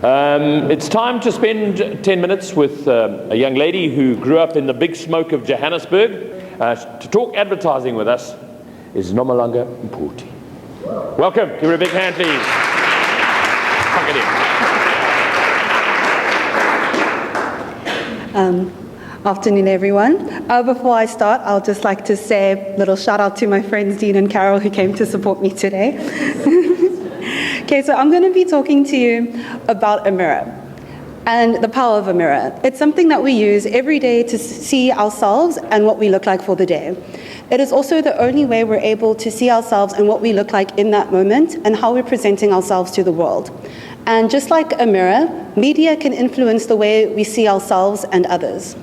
It's time to spend 10 minutes with a young lady who grew up in the big smoke of Johannesburg. To talk advertising with us is Nomalanga Mputhi. Welcome. Give her a big hand, please. Fuck it in. Afternoon, everyone. Before I start, I'll just like to say a little shout out to my friends Dean and Carol who came to support me today. Okay, so I'm going to be talking to you about a mirror and the power of a mirror. It's something that we use every day to see ourselves and what we look like for the day. It is also the only way we're able to see ourselves and what we look like in that moment and how we're presenting ourselves to the world. And just like a mirror, media can influence the way we see ourselves and others.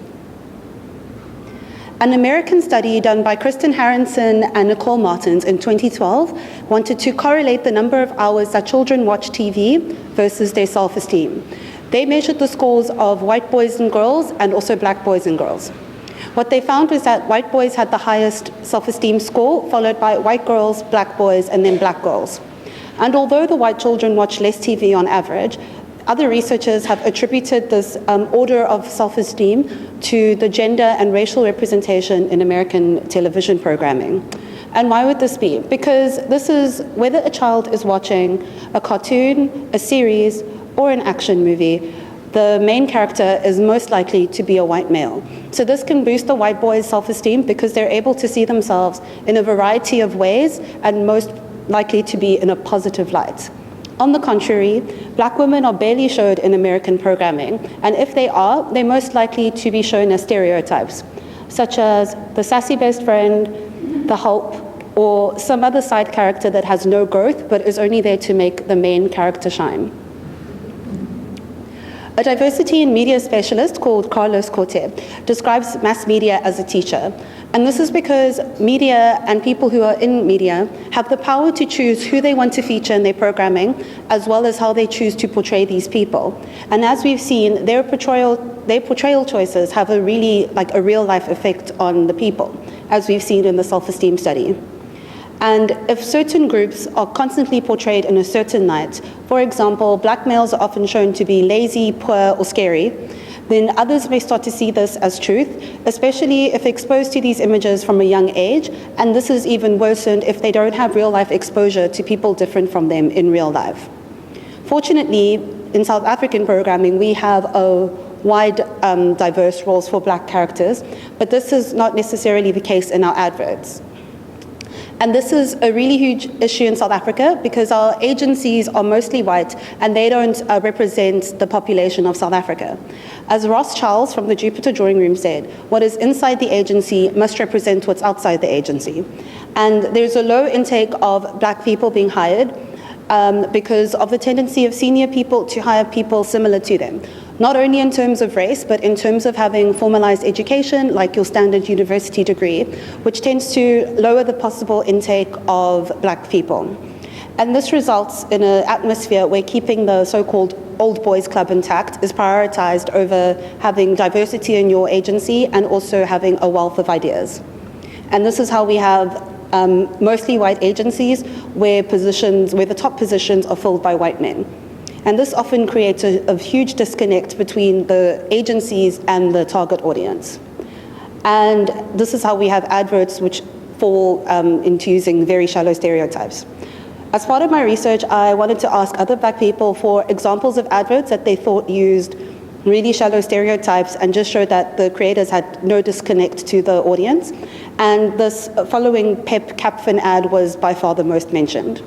An American study done by Kristen Harrison and Nicole Martins in 2012 wanted to correlate the number of hours that children watch TV versus their self-esteem. They measured the scores of white boys and girls and also black boys and girls. What they found was that white boys had the highest self-esteem score, followed by white girls, black boys, and then black girls. And although the white children watch less TV on average, other researchers have attributed this order of self-esteem to the gender and racial representation in American television programming. And why would this be? Because this is whether a child is watching a cartoon, a series, or an action movie, the main character is most likely to be a white male. So this can boost the white boys' self-esteem because they're able to see themselves in a variety of ways and most likely to be in a positive light. On the contrary, black women are barely showed in American programming, and if they are, they're most likely to be shown as stereotypes, such as the sassy best friend, the help, or some other side character that has no growth but is only there to make the main character shine. A diversity in media specialist called Carlos Corte describes mass media as a teacher. And this is because media and people who are in media have the power to choose who they want to feature in their programming, as well as how they choose to portray these people. And as we've seen, their portrayal choices have a real life effect on the people, as we've seen in the self-esteem study. And if certain groups are constantly portrayed in a certain light, for example, black males are often shown to be lazy, poor, or scary, then others may start to see this as truth, especially if exposed to these images from a young age, and this is even worsened if they don't have real-life exposure to people different from them in real life. Fortunately, in South African programming, we have a wide diverse roles for black characters, but this is not necessarily the case in our adverts. And this is a really huge issue in South Africa because our agencies are mostly white and they don't represent the population of South Africa. As Ross Charles from the Jupiter Drawing Room said, what is inside the agency must represent what's outside the agency. And there's a low intake of black people being hired because of the tendency of senior people to hire people similar to them. Not only in terms of race, but in terms of having formalized education, like your standard university degree, which tends to lower the possible intake of black people. And this results in an atmosphere where keeping the so-called old boys club intact is prioritized over having diversity in your agency and also having a wealth of ideas. And this is how we have mostly white agencies where the top positions are filled by white men. And this often creates a huge disconnect between the agencies and the target audience. And this is how we have adverts which fall into using very shallow stereotypes. As part of my research, I wanted to ask other black people for examples of adverts that they thought used really shallow stereotypes and just showed that the creators had no disconnect to the audience. And this following Pep Capfin ad was by far the most mentioned.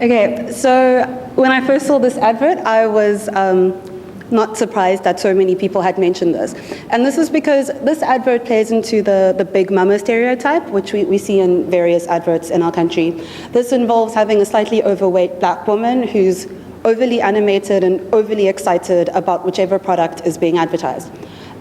Okay, so when I first saw this advert, I was not surprised that so many people had mentioned this. And this is because this advert plays into the big mama stereotype, which we see in various adverts in our country. This involves having a slightly overweight black woman who's overly animated and overly excited about whichever product is being advertised.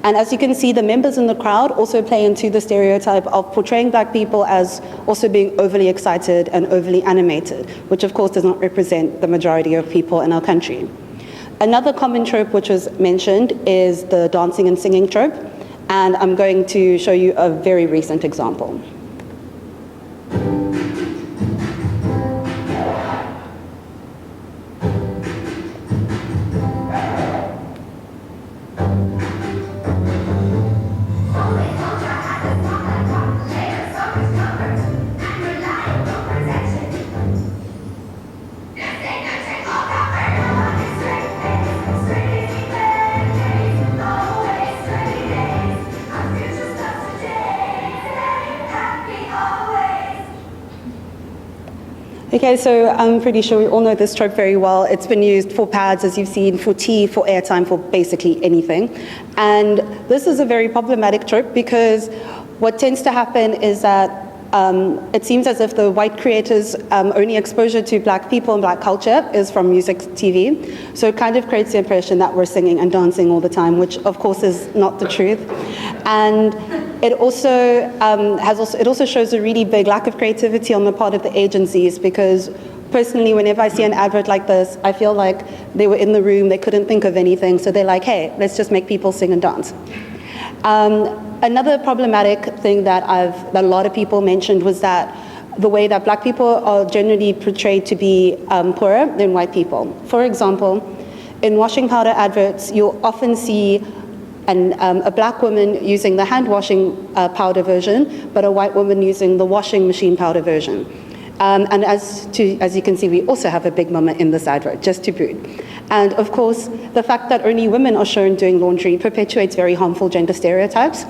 And as you can see, the members in the crowd also play into the stereotype of portraying black people as also being overly excited and overly animated, which of course does not represent the majority of people in our country. Another common trope which was mentioned is the dancing and singing trope, and I'm going to show you a very recent example. Okay, so I'm pretty sure we all know this trope very well. It's been used for pads, as you've seen, for tea, for airtime, for basically anything. And this is a very problematic trope because what tends to happen is that it seems as if the white creators' only exposure to black people and black culture is from music, TV. So it kind of creates the impression that we're singing and dancing all the time, which of course is not the truth. And it also shows a really big lack of creativity on the part of the agencies, because personally, whenever I see an advert like this, I feel like they were in the room, they couldn't think of anything, so they're like, hey, let's just make people sing and dance. Another problematic thing that a lot of people mentioned was that the way that black people are generally portrayed to be poorer than white people. For example, in washing powder adverts, you'll often see a black woman using the hand washing powder version, but a white woman using the washing machine powder version. And as you can see, we also have a big mama in this advert, just to boot. And of course, the fact that only women are shown doing laundry perpetuates very harmful gender stereotypes.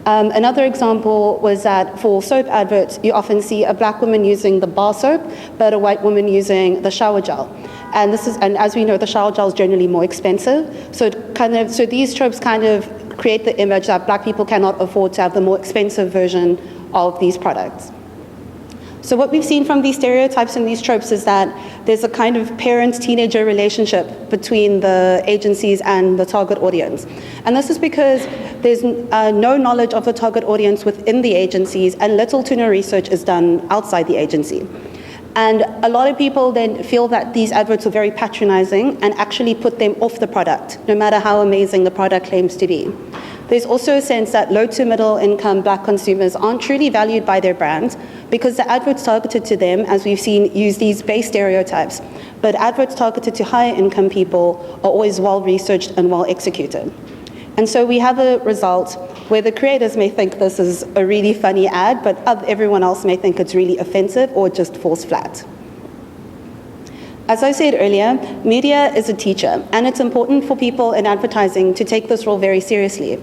Another example was that for soap adverts, you often see a black woman using the bar soap, but a white woman using the shower gel. And as we know, the shower gel is generally more expensive. So these tropes kind of create the image that black people cannot afford to have the more expensive version of these products. So what we've seen from these stereotypes and these tropes is that there's a kind of parent-teenager relationship between the agencies and the target audience. And this is because there's no knowledge of the target audience within the agencies, and little to no research is done outside the agency. And a lot of people then feel that these adverts are very patronizing and actually put them off the product, no matter how amazing the product claims to be. There's also a sense that low to middle income black consumers aren't truly valued by their brands because the adverts targeted to them, as we've seen, use these base stereotypes. But adverts targeted to higher income people are always well researched and well executed. And so we have a result where the creators may think this is a really funny ad, but everyone else may think it's really offensive or just falls flat. As I said earlier, media is a teacher, and it's important for people in advertising to take this role very seriously.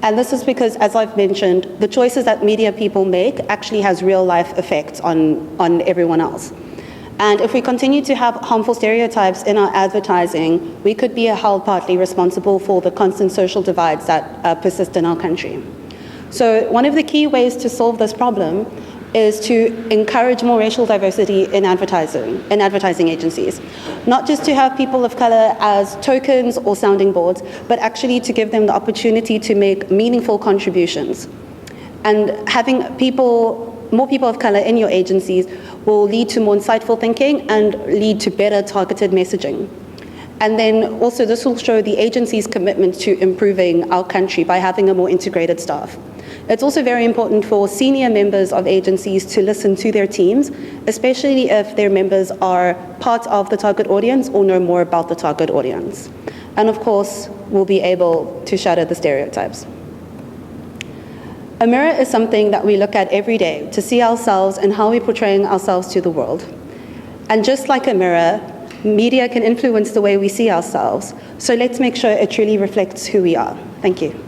And this is because, as I've mentioned, the choices that media people make actually has real-life effects on everyone else. And if we continue to have harmful stereotypes in our advertising, we could be held partly responsible for the constant social divides that persist in our country. So one of the key ways to solve this problem is to encourage more racial diversity in advertising agencies. Not just to have people of color as tokens or sounding boards, but actually to give them the opportunity to make meaningful contributions. And having more people of color in your agencies will lead to more insightful thinking and lead to better targeted messaging. And then also this will show the agency's commitment to improving our country by having a more integrated staff. It's also very important for senior members of agencies to listen to their teams, especially if their members are part of the target audience or know more about the target audience. And of course, we'll be able to shatter the stereotypes. A mirror is something that we look at every day to see ourselves and how we're portraying ourselves to the world. And just like a mirror, media can influence the way we see ourselves. So let's make sure it truly reflects who we are. Thank you.